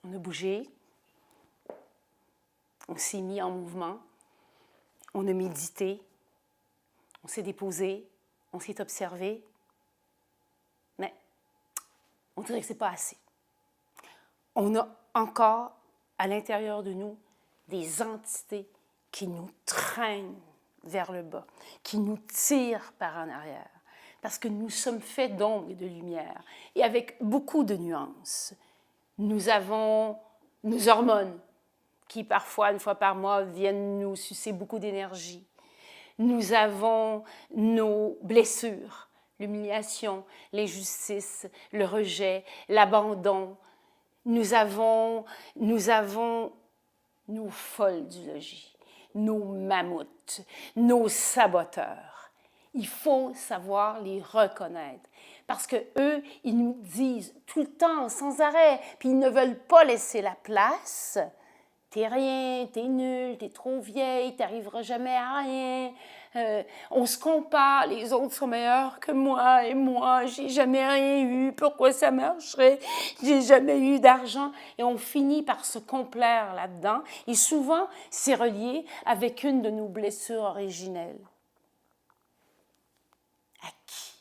On a bougé, on s'est mis en mouvement, on a médité, on s'est déposé, on s'est observé, mais on dirait que ce n'est pas assez. On a encore à l'intérieur de nous des entités qui nous traînent vers le bas, qui nous tirent par en arrière, parce que nous sommes faits d'ombre et de lumière, et avec beaucoup de nuances. Nous avons nos hormones, qui parfois, une fois par mois, viennent nous sucer beaucoup d'énergie. Nous avons nos blessures, l'humiliation, l'injustice, le rejet, l'abandon. Nous avons nos folles du logis, nos mammouths, nos saboteurs. Il faut savoir les reconnaître. Parce qu'eux, ils nous disent tout le temps, sans arrêt, puis ils ne veulent pas laisser la place. T'es rien, t'es nul, t'es trop vieille, t'arriveras jamais à rien. On se compare, les autres sont meilleurs que moi, et moi, j'ai jamais rien eu, pourquoi ça marcherait? J'ai jamais eu d'argent. Et on finit par se complaire là-dedans. Et souvent, c'est relié avec une de nos blessures originelles. À qui?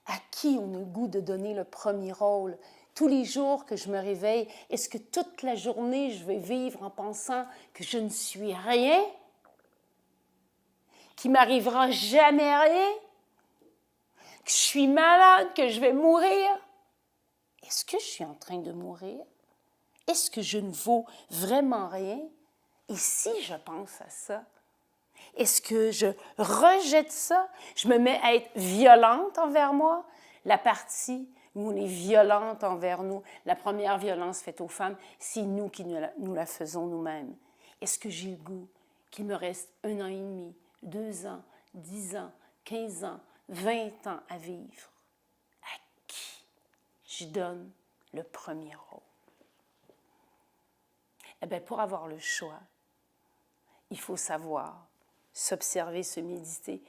À qui on a le goût de donner le premier rôle? Tous les jours que je me réveille, est-ce que toute la journée, je vais vivre en pensant que je ne suis rien? Qu'il ne m'arrivera jamais rien? Que je suis malade, que je vais mourir? Est-ce que je suis en train de mourir? Est-ce que je ne vaux vraiment rien? Et si je pense à ça, est-ce que je rejette ça? Je me mets à être violente envers moi? La partie où on est violente envers nous, la première violence faite aux femmes, c'est nous qui nous la faisons nous-mêmes. Est-ce que j'ai le goût qu'il me reste 1 an et demi, 2 ans, 10 ans, 15 ans, 20 ans à vivre? À qui je donne le premier rôle? Eh bien, pour avoir le choix, il faut savoir s'observer, se méditer,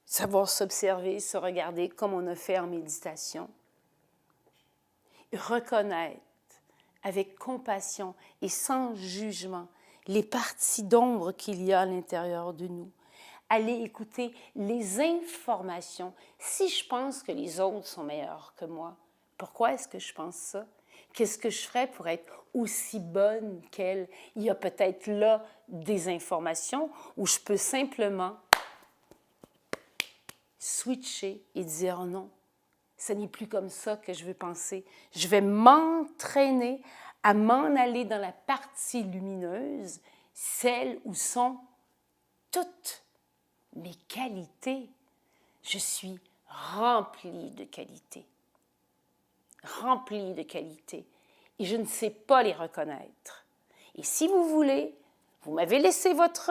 savoir s'observer, se regarder comme on a fait en méditation. Reconnaître avec compassion et sans jugement les parties d'ombre qu'il y a à l'intérieur de nous. Aller écouter les informations. Si je pense que les autres sont meilleurs que moi, pourquoi est-ce que je pense ça? Qu'est-ce que je ferais pour être aussi bonne qu'elle? Il y a peut-être là des informations où je peux simplement switcher et dire non. Ce n'est plus comme ça que je veux penser. Je vais m'entraîner à m'en aller dans la partie lumineuse, celle où sont toutes mes qualités. Je suis remplie de qualités. Remplie de qualités. Et je ne sais pas les reconnaître. Et si vous voulez, vous m'avez laissé votre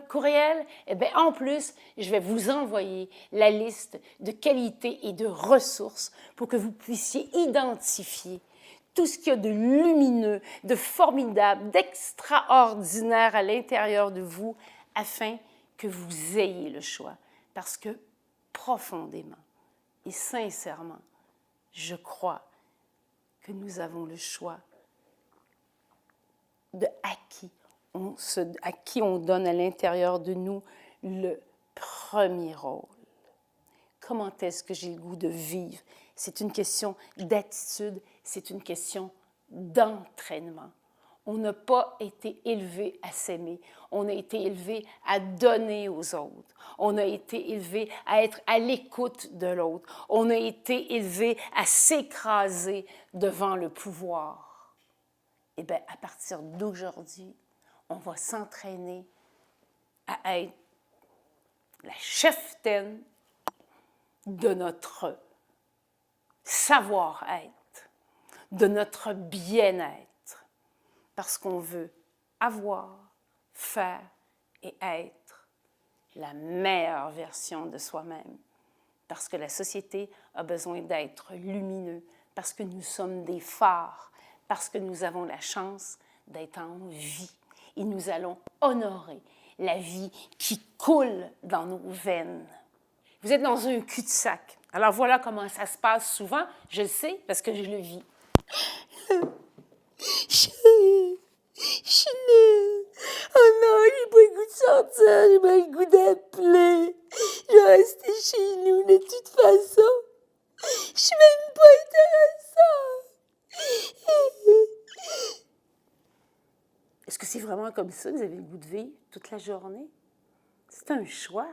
courriel, eh bien, en plus, je vais vous envoyer la liste de qualités et de ressources pour que vous puissiez identifier tout ce qu'il y a de lumineux, de formidable, d'extraordinaire à l'intérieur de vous afin que vous ayez le choix. Parce que profondément et sincèrement, je crois que nous avons le choix de à qui on donne à l'intérieur de nous le premier rôle. Comment est-ce que j'ai le goût de vivre? C'est une question d'attitude, c'est une question d'entraînement. On n'a pas été élevé à s'aimer, on a été élevé à donner aux autres. On a été élevé à être à l'écoute de l'autre. On a été élevé à s'écraser devant le pouvoir. Eh bien, à partir d'aujourd'hui, on va s'entraîner à être la cheftaine de notre savoir-être, de notre bien-être, parce qu'on veut avoir, faire et être la meilleure version de soi-même, parce que la société a besoin d'être lumineux, parce que nous sommes des phares, parce que nous avons la chance d'être en vie. Et nous allons honorer la vie qui coule dans nos veines. Vous êtes dans un cul-de-sac. Alors voilà comment ça se passe souvent. Je le sais parce que je le vis. sortir, j'ai pas le goût d'appeler. Je vais rester chez nous de toute façon. Je suis même pas intéressante. Est-ce que c'est vraiment comme ça que vous avez le goût de vivre toute la journée? C'est un choix.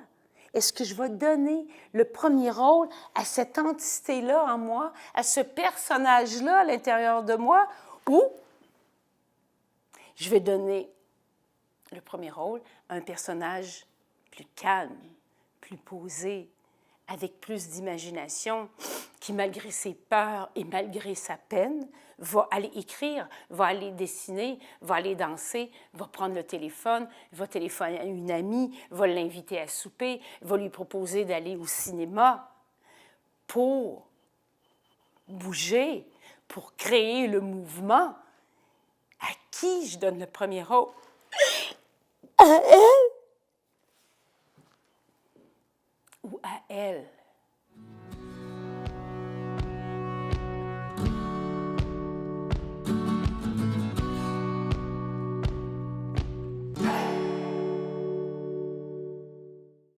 Est-ce que je vais donner le premier rôle à cette entité-là en moi, à ce personnage-là à l'intérieur de moi, ou je vais donner le premier rôle à un personnage plus calme, plus posé, avec plus d'imagination, qui, malgré ses peurs et malgré sa peine, va aller écrire, va aller dessiner, va aller danser, va prendre le téléphone, va téléphoner à une amie, va l'inviter à souper, va lui proposer d'aller au cinéma pour bouger, pour créer le mouvement. À qui je donne le premier rôle? À elle? Ou à elle?